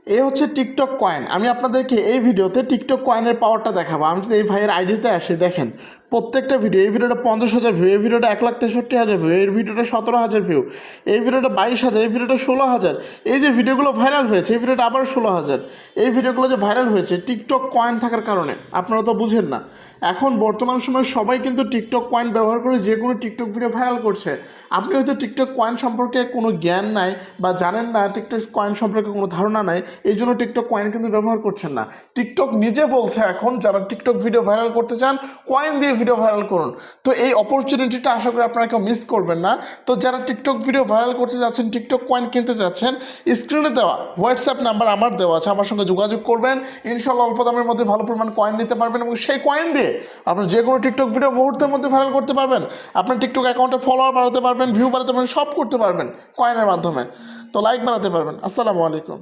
এই হচ্ছে TikTok coin. আমি আপনাদেরকে এই ভিডিওতে টিকটক কয়েনের পাওয়ারটা দেখাবো। আমি যদি এই ভাইয়ের আইডিতে আসি, দেখেন প্রত্যেকটা ভিডিও, এই ভিডিওটা 50,000 ভিউ, এই ভিডিওটা 1,63,000 ভিউ, এই ভিডিওটা 17,000 ভিউ, এই ভিডিওটা 22,000, এই ভিডিওটা 16,000। এই যে ভিডিওগুলো ভাইরাল হয়েছে, এই ভিডিওটা আবার 16,000। এই ভিডিওগুলো যে ভাইরাল হয়েছে টিকটক কয়েন থাকার কারণে, আপনারা তো বুঝেন না। এখন বর্তমান সময়ে সবাই কিন্তু টিকটক কয়েন ব্যবহার করে যে কোনো টিকটক ভিডিও ভাইরাল করছে। আপনি হয়তো টিকটক কয়েন সম্পর্কে কোনো জ্ঞান নাই বা জানেন না, টিকটক কয়েন সম্পর্কে কোনো ধারণা নাই, এই জন্য টিকটক কয়েন কিন্তু ব্যবহার করছেন না। টিকটক নিজে বলছে এখন যারা টিকটক ভিডিও ভাইরাল করতে চান কয়েন দিয়ে ভিডিও ভাইরাল করুন। তো এই অপরচুনিটিটা আশা করি আপনারা কেউ মিস করবেন না। তো যারা টিকটক ভিডিও ভাইরাল করতে যাচ্ছেন, টিকটক কয়েন কিনতে যাচ্ছেন, স্ক্রিনে দেওয়া হোয়াটসঅ্যাপ নাম্বার আমার দেওয়া আছে, আমার সঙ্গে যোগাযোগ করবেন। ইনশাল্লাহ অল্প দামের মধ্যে ভালো পরিমাণ কয়েন নিতে পারবেন এবং সেই কয়েন দিয়ে আপনি যে কোনো টিকটক ভিডিও মুহূর্তের মধ্যে ভাইরাল করতে পারবেন। আপনার টিকটক অ্যাকাউন্টে ফলোয়ার বাড়াতে পারবেন, ভিউ বাড়াতে পারবেন, সব করতে পারবেন কয়েনের মাধ্যমে। তো লাইক বাড়াতে পারবেন। আসসালামু আলাইকুম।